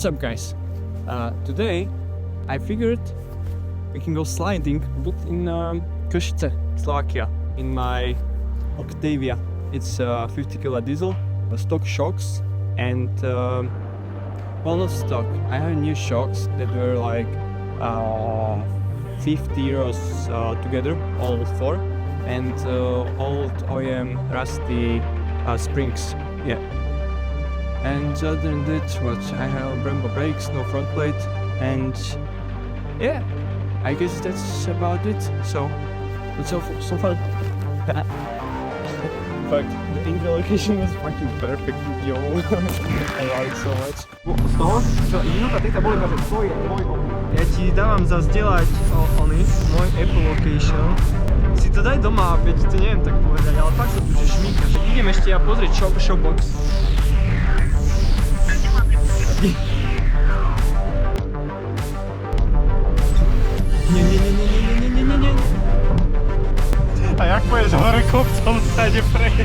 What's up, guys? Today I figured we can go sliding but in KOŠICE, Slovakia, in my Octavia. It's 50 kg diesel, stock shocks, and well, not stock. I have new shocks that were like 50 euros together, all four, and old OEM rusty springs. Yeah. And other than that, what I have Brembo brakes, no front plate, and yeah, I guess that's about it. So, it's so far. Fuck, the intro location was fucking perfect, yo. I love it so much. Z toho? Minúta, teď boli že tvoj. Ja ti dávam zazdieľať môj Apple location. Si to daj doma, veď to neviem tak povedať, ale fakt sa tu že šmíka. Idem ešte ja pozrieť ShopBox. Nie. A jak poješ hore kopcom, stade preč?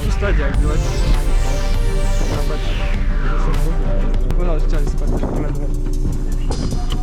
Tu stať, jak vylec. Povedal, že ťa spať.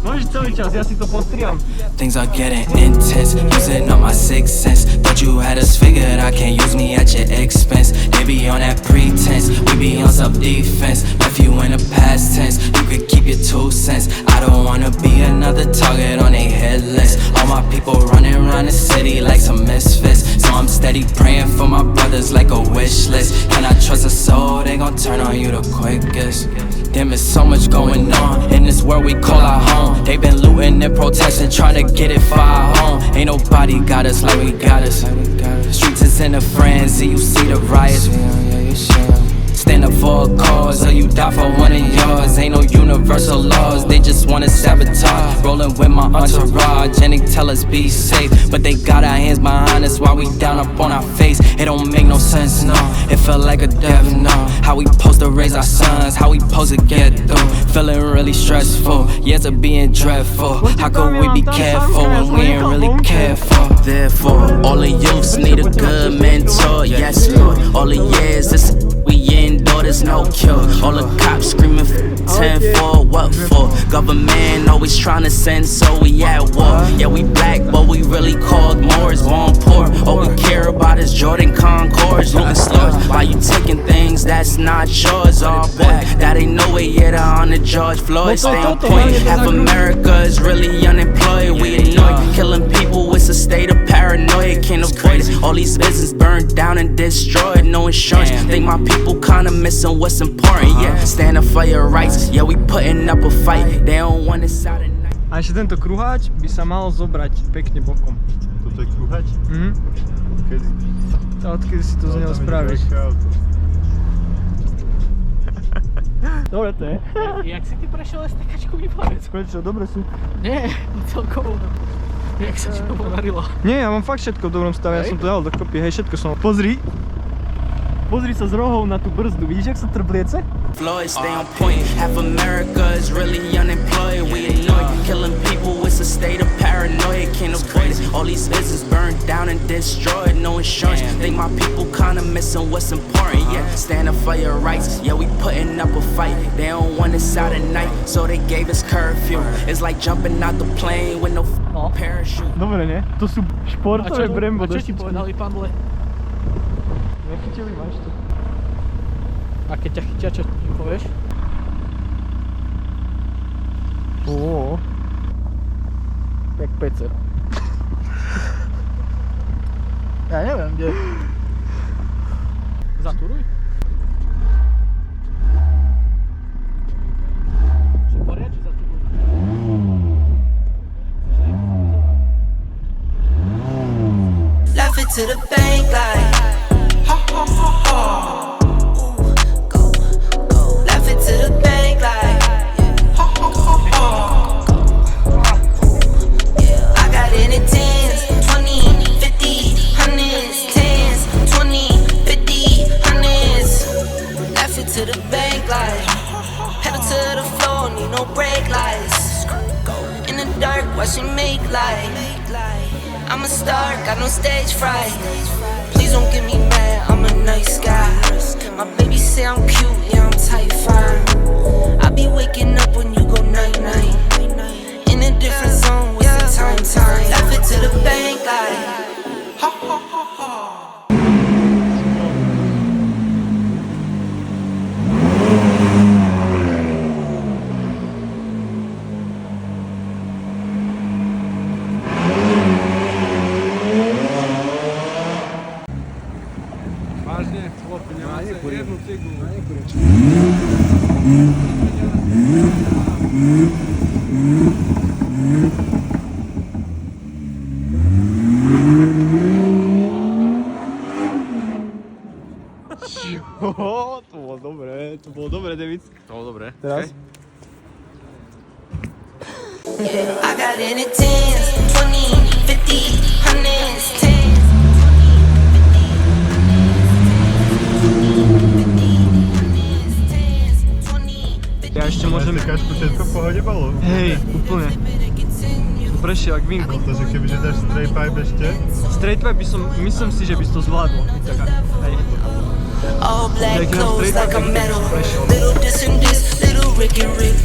Môžeš celý čas, ja si to postriam. Things are getting intense, using up my sixth sense. Thought you had us figured, I can't use me at your expense. They be on that pretense, we be on some defense. Left you in the past tense, you could keep your 2 cents. I don't wanna be another target on a hit list. All my people running around the city like some misfits. So I'm steady praying for my brothers like a wish list. Can I trust a soul, they gon' turn on you the quickest. Damn, there's so much going on in this world we call our home. They been looting and protesting, trying to get it far home. Ain't nobody got us like we got us. Streets is in a frenzy, you see the riots. Stand up for a cause, or you die for one of yours. Ain't no universal laws, they just wanna sabotage. Rolling with my entourage, and they tell us be safe, but they got our hands behind us while we down up on our face. It don't make no sense, no. It felt like a death, no. How we supposed to raise our sons, how we supposed to get through. Feeling really stressful, years of being dreadful. How could we be careful when we ain't really careful? Therefore, all the youths need a good mentor. Yes, Lord. All the years this we endure, there's no cure. All the cops screaming 10 for what for? Government always trying to send, so we at war. Yeah, we black, but we really called Moors, born poor. All we care about is Jordan Concords, looting slurs. Why you taking things that's not yours? Oh boy, that ain't no way yet on the George Floyd. Stay on point. Half America is really unemployed. We annoyed, killing people. It's a state of paranoia. Can't avoid it. All these businesses burned down and destroyed. No insurance. Think my people kinda missing what's important. Yeah, stand up for your rights. Yeah, we putting up a fight. They don't want us out at night. A ešte tento kruháč by sa mal zobrať pekne bokom. Toto je kruhač? Kedy? Odkedy si to z neho spravíš? Dobre to je. Jak si ty prešiel STKčku, mi povedz? Prečo, dobre sú. Nie, celkovo. Jak sa ti to podarilo? Nie, ja mám fakt všetko v dobrom stave, ja som to dal dokopy, hej, všetko som. Pozri sa z rohov na tú brzdu, vidíš, jak sa trbliece? Floyd, stay on point. Half America is really unemployed. We annoyed, killing people. It's a state of paranoia. Can't avoid it. All these businesses burned down and destroyed. No insurance. Think my people kinda missing what's important. Yeah, stand up for your rights. Yeah, we putting up a fight. They don't want us out at night, so they gave us curfew. It's like jumping out the plane with no parachute. Dobre, nie? To sú športové Brembo. A čo ti povedali, Pavle? Nechytili máš to. A keď ťa chytia, čo ti povieš? Jak pecer. Ja neviem, kde. Zaturuj. Či poria, či zaturuj? Laugh it to the bank like ha ha ha ha. Go. Laugh it to the bank like ha ha ha ha. I got it in tens, 20, 50, hundreds, tens, 20, 50, hundreds. Laugh it to the bank like pedal to the floor, need no brake lights. In the dark, watch it make light. I'm a star, got no stage fright. Please don't give me Ważnie, chłopy, nie ma jedną cygłę. O, to było dobre, David. To było dobre. Teraz? I got in it 10s, 20, 50, 100s, 10s. Ja jeszcze możemy... Jakaś kusieczka w pochodzie balu. Hej, úplne. Presne, jak vinko. To, že keby že dáš straight pipe ešte. Straight pipe myslím si, že by to zvládlo. Hej. All black Like, clothes straight like a back, medal. fresh on. Little this and this, little Ricky Rick.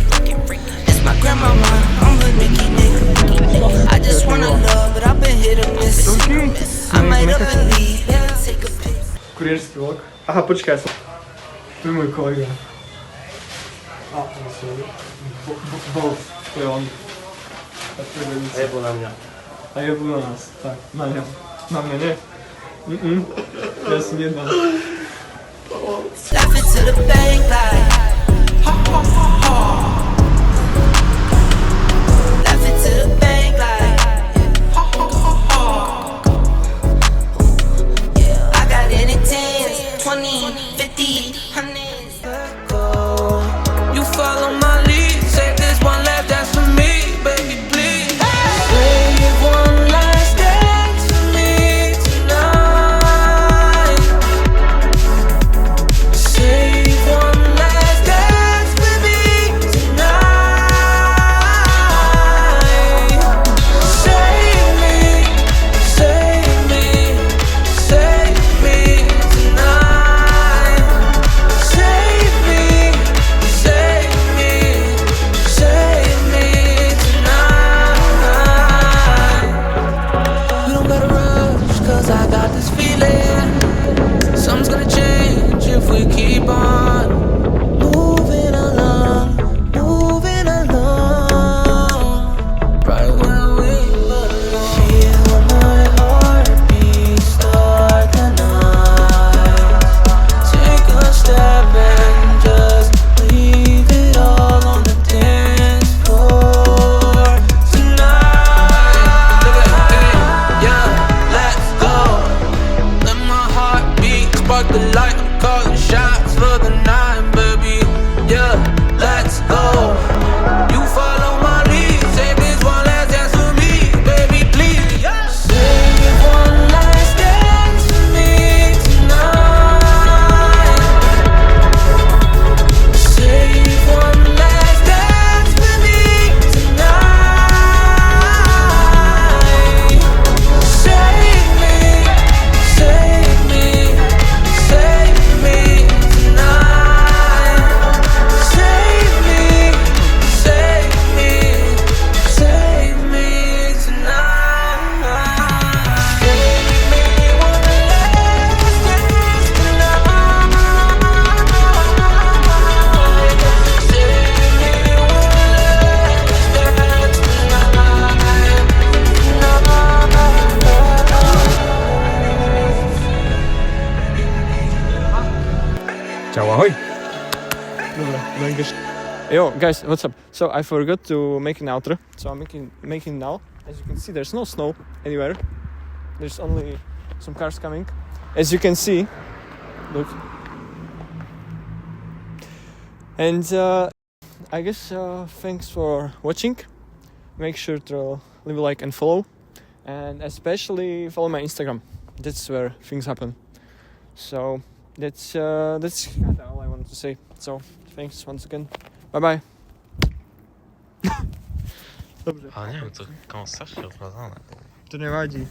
It's my grandmama, I'm her Nicky Nick. I just wanna love, but I've been hit or miss. I might up and leave, then take a pic. Kurierski vlog. Aha, počkaj. Tu je môj kolega. Bolt, to je on. A jebol na mňa. A jebol na nás, tak, na mňa. Na mňa nie. Ja si nedám. Laugh it to the bank like ha ha ha ha. Laugh it to the bank like ha ha ha ha. Yeah, I got in it 10s, 20, 50, 100s. You follow my lead, say this one left, that's for me, baby, please. Save one last dance for me tonight. Save one last dance with me tonight. Save me, save me, save me tonight. Save me, save me, save me tonight. We don't gotta rush, cause I got this feeling. Something's gonna change if we keep on moving along, moving along. Right where we belong. Feel my heartbeat start the night. Take a step and just leave it all on the dance floor tonight. Yeah, let's go. Let my heart beat, spark the light. I'm calling shots for the night, baby. Yeah, let's go. You follow my lead, save this one last dance for me, baby, please. Save one last dance for me tonight. Save one last dance for me tonight. Save me, save me, save me tonight. Save me, save me, save me tonight. Save me one last dance tonight. Save me one Čau, ahoj. Yo, guys, what's up? So I forgot to make an outro, so I'm making now. As you can see, there's no snow anywhere. There's only some cars coming. As you can see, look. And I guess thanks for watching. Make sure to leave a like and follow, and especially follow my Instagram. That's where things happen. So that's kind of all I wanted to say. So thanks once again. Bye bye. Dobrze. Ale nie wiem, to koło strasznie odwracane. To nevadí.